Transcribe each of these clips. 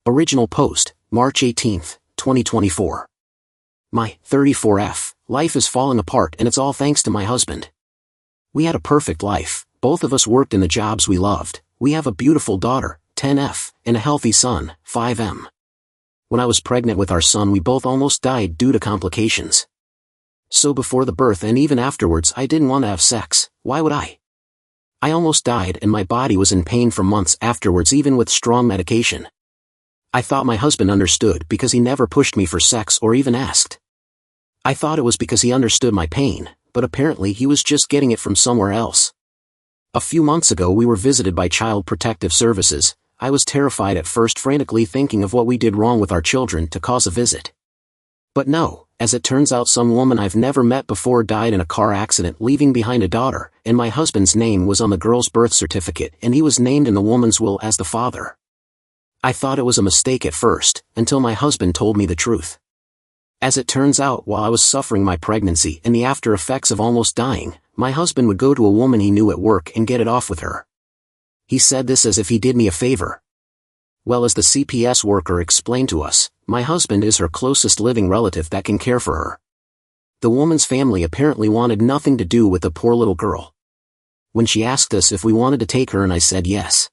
Original post, March 18, 2024. My 34F, life is falling apart and it's all thanks to my husband. We had a perfect life, both of us worked in the jobs we loved, we have a beautiful daughter, 10F, and a healthy son, 5M. When I was pregnant with our son we both almost died due to complications. So before the birth and even afterwards I didn't want to have sex, why would I? I almost died and my body was in pain for months afterwards even with strong medication. I thought my husband understood because he never pushed me for sex or even asked. I thought it was because he understood my pain, but apparently he was just getting it from somewhere else. A few months ago we were visited by Child Protective Services. I was terrified at first, frantically thinking of what we did wrong with our children to cause a visit. But no, as it turns out some woman I've never met before died in a car accident leaving behind a daughter, and my husband's name was on the girl's birth certificate and he was named in the woman's will as the father. I thought it was a mistake at first, until my husband told me the truth. As it turns out, while I was suffering my pregnancy and the after effects of almost dying, my husband would go to a woman he knew at work and get it off with her. He said this as if he did me a favor. Well, as the CPS worker explained to us, my husband is her closest living relative that can care for her. The woman's family apparently wanted nothing to do with the poor little girl. When she asked us if we wanted to take her and I said yes.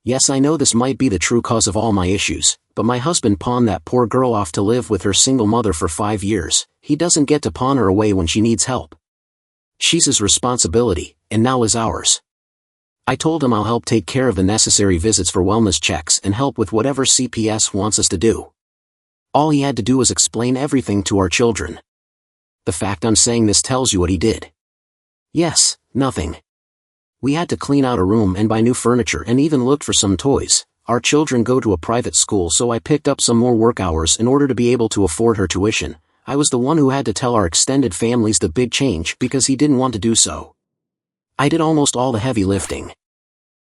Yes, I know this might be the true cause of all my issues, but my husband pawned that poor girl off to live with her single mother for 5 years. He doesn't get to pawn her away when she needs help. She's his responsibility, and now is ours. I told him I'll help take care of the necessary visits for wellness checks and help with whatever CPS wants us to do. All he had to do was explain everything to our children. The fact I'm saying this tells you what he did. Yes, nothing. We had to clean out a room and buy new furniture and even looked for some toys. Our children go to a private school, so I picked up some more work hours in order to be able to afford her tuition. I was the one who had to tell our extended families the big change because he didn't want to do so. I did almost all the heavy lifting.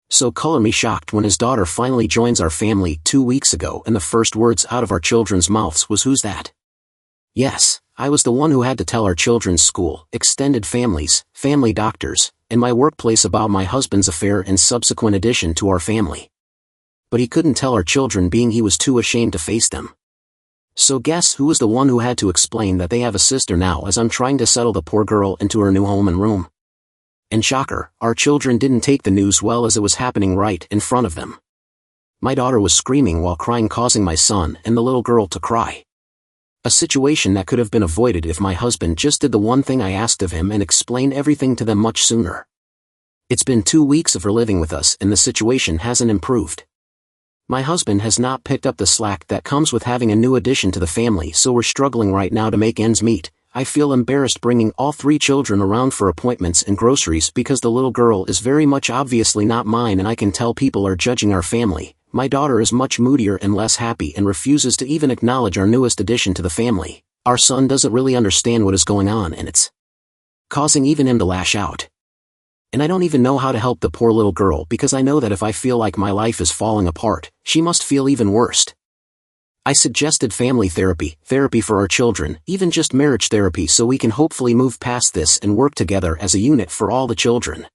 So color me shocked when his daughter finally joins our family 2 weeks ago and the first words out of our children's mouths was, "Who's that?" Yes, I was the one who had to tell our children's school, extended families, family doctors, and my workplace about my husband's affair and subsequent addition to our family. But he couldn't tell our children, being he was too ashamed to face them. So guess who was the one who had to explain that they have a sister now as I'm trying to settle the poor girl into her new home and room? And shocker, our children didn't take the news well as it was happening right in front of them. My daughter was screaming while crying, causing my son and the little girl to cry. A situation that could have been avoided if my husband just did the one thing I asked of him and explained everything to them much sooner. It's been 2 weeks of her living with us and the situation hasn't improved. My husband has not picked up the slack that comes with having a new addition to the family, so we're struggling right now to make ends meet. I feel embarrassed bringing all 3 children around for appointments and groceries because the little girl is very much obviously not mine and I can tell people are judging our family. My daughter is much moodier and less happy and refuses to even acknowledge our newest addition to the family. Our son doesn't really understand what is going on and it's causing even him to lash out. And I don't even know how to help the poor little girl because I know that if I feel like my life is falling apart, she must feel even worse. I suggested family therapy, therapy for our children, even just marriage therapy so we can hopefully move past this and work together as a unit for all the children.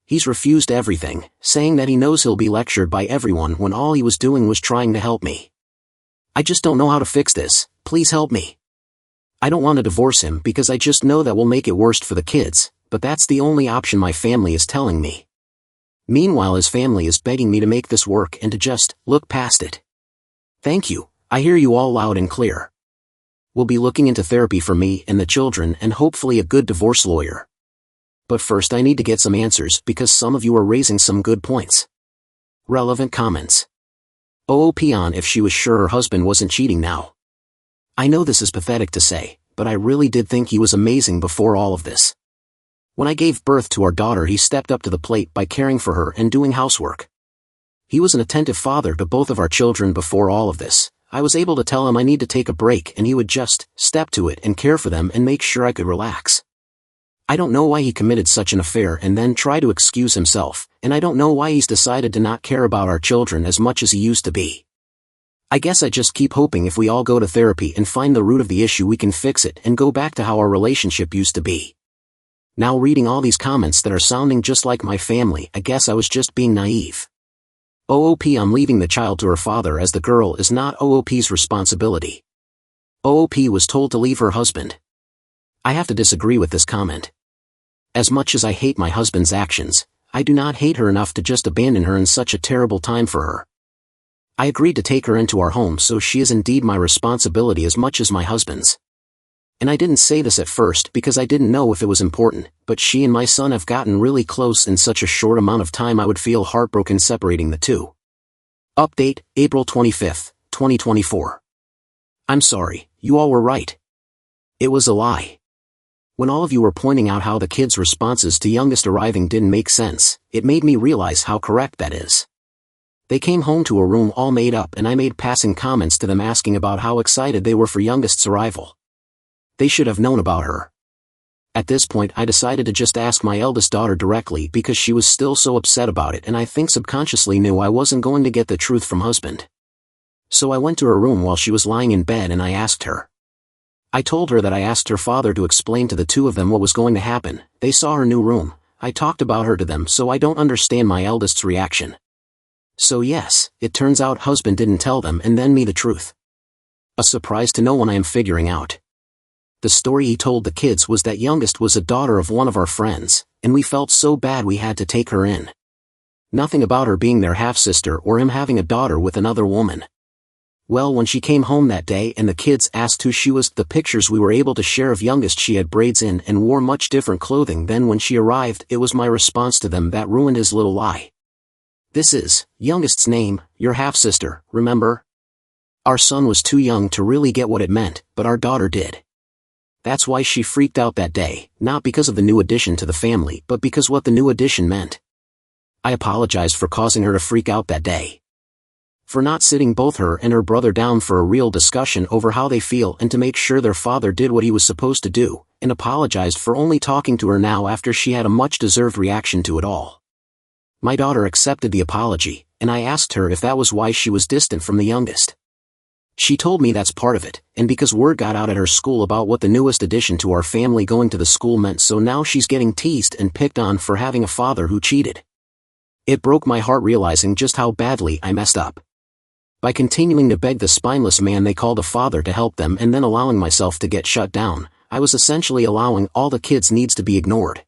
He's refused everything, saying that he knows he'll be lectured by everyone when all he was doing was trying to help me. I just don't know how to fix this, please help me. I don't want to divorce him because I just know that will make it worse for the kids, but that's the only option my family is telling me. Meanwhile his family is begging me to make this work and to just look past it. Thank you, I hear you all loud and clear. We'll be looking into therapy for me and the children and hopefully a good divorce lawyer. But first I need to get some answers because some of you are raising some good points. Relevant comments. OOP on if she was sure her husband wasn't cheating now. I know this is pathetic to say, but I really did think he was amazing before all of this. When I gave birth to our daughter he stepped up to the plate by caring for her and doing housework. He was an attentive father to both of our children before all of this. I was able to tell him I need to take a break and he would just step to it and care for them and make sure I could relax. I don't know why he committed such an affair and then try to excuse himself, and I don't know why he's decided to not care about our children as much as he used to be. I guess I just keep hoping if we all go to therapy and find the root of the issue we can fix it and go back to how our relationship used to be. Now reading all these comments that are sounding just like my family, I guess I was just being naive. OOP, I'm leaving the child to her father as the girl is not OOP's responsibility. OOP was told to leave her husband. I have to disagree with this comment. As much as I hate my husband's actions, I do not hate her enough to just abandon her in such a terrible time for her. I agreed to take her into our home, so she is indeed my responsibility as much as my husband's. And I didn't say this at first because I didn't know if it was important, but she and my son have gotten really close in such a short amount of time I would feel heartbroken separating the two. Update, April 25, 2024. I'm sorry, you all were right. It was a lie. When all of you were pointing out how the kids' responses to youngest arriving didn't make sense, it made me realize how correct that is. They came home to a room all made up and I made passing comments to them asking about how excited they were for youngest's arrival. They should have known about her. At this point I decided to just ask my eldest daughter directly because she was still so upset about it and I think subconsciously knew I wasn't going to get the truth from husband. So I went to her room while she was lying in bed and I asked her. I told her that I asked her father to explain to the two of them what was going to happen. They saw her new room. I talked about her to them, so I don't understand my eldest's reaction. So yes, it turns out husband didn't tell them and then me the truth. A surprise to no one I am figuring out. The story he told the kids was that youngest was a daughter of one of our friends, and we felt so bad we had to take her in. Nothing about her being their half-sister or him having a daughter with another woman. Well, when she came home that day and the kids asked who she was, the pictures we were able to share of youngest, she had braids in and wore much different clothing than when she arrived. It was my response to them that ruined his little lie. This is youngest's name, your half-sister, remember? Our son was too young to really get what it meant, but our daughter did. That's why she freaked out that day, not because of the new addition to the family, but because what the new addition meant. I apologized for causing her to freak out that day. For not sitting both her and her brother down for a real discussion over how they feel and to make sure their father did what he was supposed to do, and apologized for only talking to her now after she had a much-deserved reaction to it all. My daughter accepted the apology, and I asked her if that was why she was distant from the youngest. She told me that's part of it, and because word got out at her school about what the newest addition to our family going to the school meant, so now she's getting teased and picked on for having a father who cheated. It broke my heart realizing just how badly I messed up. By continuing to beg the spineless man they called a father to help them and then allowing myself to get shut down, I was essentially allowing all the kids' needs to be ignored.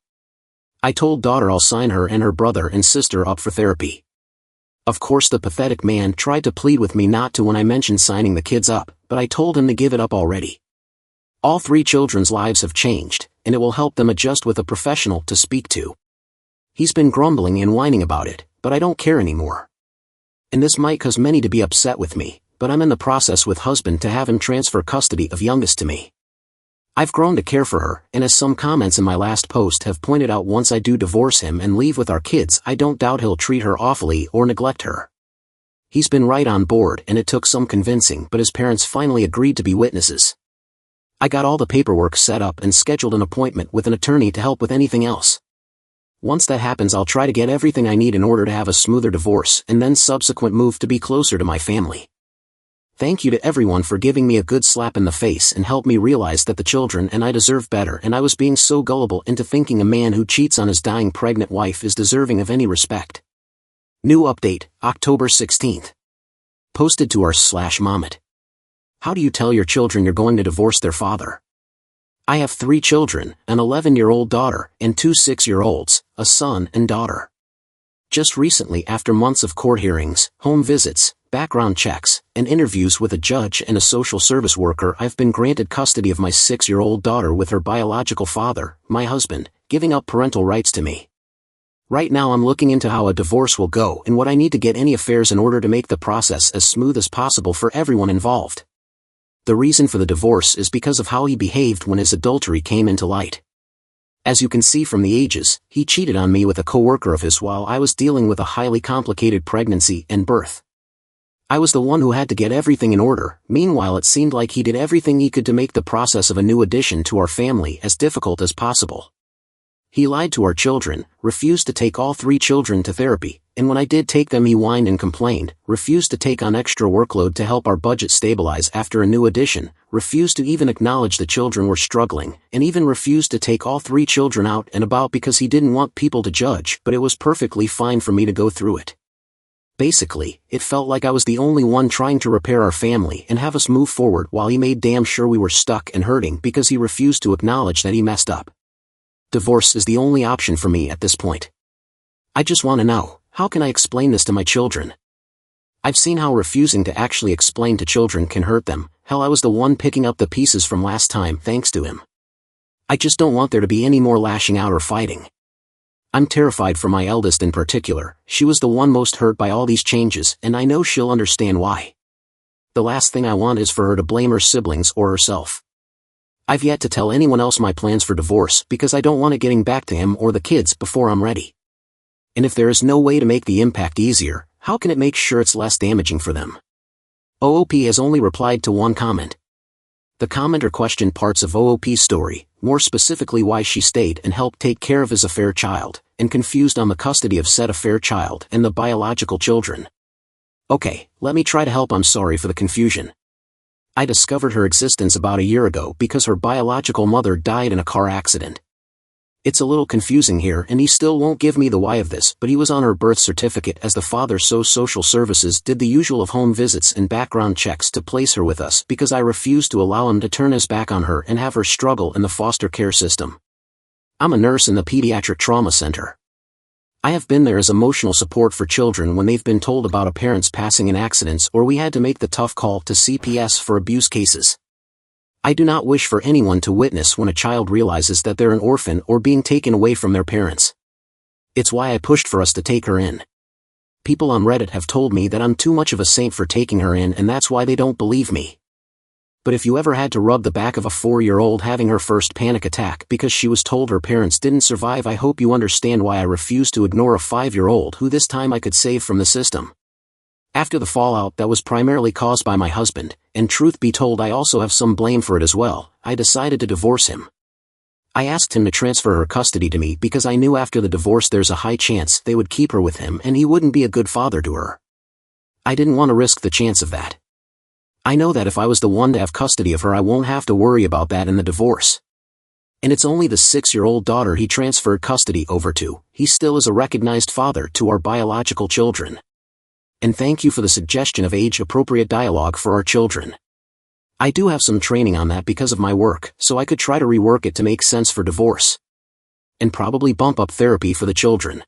I told daughter I'll sign her and her brother and sister up for therapy. Of course the pathetic man tried to plead with me not to when I mentioned signing the kids up, but I told him to give it up already. All three children's lives have changed, and it will help them adjust with a professional to speak to. He's been grumbling and whining about it, but I don't care anymore. And this might cause many to be upset with me, but I'm in the process with husband to have him transfer custody of youngest to me. I've grown to care for her, and as some comments in my last post have pointed out, once I do divorce him and leave with our kids, I don't doubt he'll treat her awfully or neglect her. He's been right on board, and it took some convincing, but his parents finally agreed to be witnesses. I got all the paperwork set up and scheduled an appointment with an attorney to help with anything else. Once that happens, I'll try to get everything I need in order to have a smoother divorce and then subsequent move to be closer to my family. Thank you to everyone for giving me a good slap in the face and help me realize that the children and I deserve better, and I was being so gullible into thinking a man who cheats on his dying pregnant wife is deserving of any respect. New update, October 16th. Posted to r/Mommet. How do you tell your children you're going to divorce their father? I have 3 children, an 11-year-old daughter, and 2 6-year-olds, a son and daughter. Just recently, after months of court hearings, home visits, background checks, and interviews with a judge and a social service worker, I've been granted custody of my 6-year-old daughter with her biological father, my husband, giving up parental rights to me. Right now I'm looking into how a divorce will go and what I need to get any affairs in order to make the process as smooth as possible for everyone involved. The reason for the divorce is because of how he behaved when his adultery came into light. As you can see from the ages, he cheated on me with a coworker of his while I was dealing with a highly complicated pregnancy and birth. I was the one who had to get everything in order. Meanwhile, it seemed like he did everything he could to make the process of a new addition to our family as difficult as possible. He lied to our children, refused to take all 3 children to therapy, and when I did take them he whined and complained, refused to take on extra workload to help our budget stabilize after a new addition, refused to even acknowledge the children were struggling, and even refused to take all 3 children out and about because he didn't want people to judge, but it was perfectly fine for me to go through it. Basically, it felt like I was the only one trying to repair our family and have us move forward while he made damn sure we were stuck and hurting because he refused to acknowledge that he messed up. Divorce is the only option for me at this point. I just want to know, how can I explain this to my children? I've seen how refusing to actually explain to children can hurt them. Hell, I was the one picking up the pieces from last time thanks to him. I just don't want there to be any more lashing out or fighting. I'm terrified for my eldest in particular. She was the one most hurt by all these changes, and I know she'll understand why. The last thing I want is for her to blame her siblings or herself. I've yet to tell anyone else my plans for divorce because I don't want it getting back to him or the kids before I'm ready. And if there is no way to make the impact easier, how can it make sure it's less damaging for them? OOP has only replied to one comment. The commenter questioned parts of OOP's story, more specifically why she stayed and helped take care of his affair child, and confused on the custody of said affair child and the biological children. Okay, let me try to help. I'm sorry for the confusion. I discovered her existence about a year ago because her biological mother died in a car accident. It's a little confusing here and he still won't give me the why of this, but he was on her birth certificate as the father, so social services did the usual of home visits and background checks to place her with us because I refused to allow him to turn his back on her and have her struggle in the foster care system. I'm a nurse in the pediatric trauma center. I have been there as emotional support for children when they've been told about a parent's passing in accidents or we had to make the tough call to CPS for abuse cases. I do not wish for anyone to witness when a child realizes that they're an orphan or being taken away from their parents. It's why I pushed for us to take her in. People on Reddit have told me that I'm too much of a saint for taking her in and that's why they don't believe me. But if you ever had to rub the back of a 4-year-old having her first panic attack because she was told her parents didn't survive, I hope you understand why I refused to ignore a 5-year-old who this time I could save from the system. After the fallout that was primarily caused by my husband, and truth be told I also have some blame for it as well, I decided to divorce him. I asked him to transfer her custody to me because I knew after the divorce there's a high chance they would keep her with him and he wouldn't be a good father to her. I didn't want to risk the chance of that. I know that if I was the one to have custody of her I won't have to worry about that in the divorce. And it's only the 6-year-old daughter he transferred custody over to. He still is a recognized father to our biological children. And thank you for the suggestion of age-appropriate dialogue for our children. I do have some training on that because of my work, so I could try to rework it to make sense for divorce. And probably bump up therapy for the children.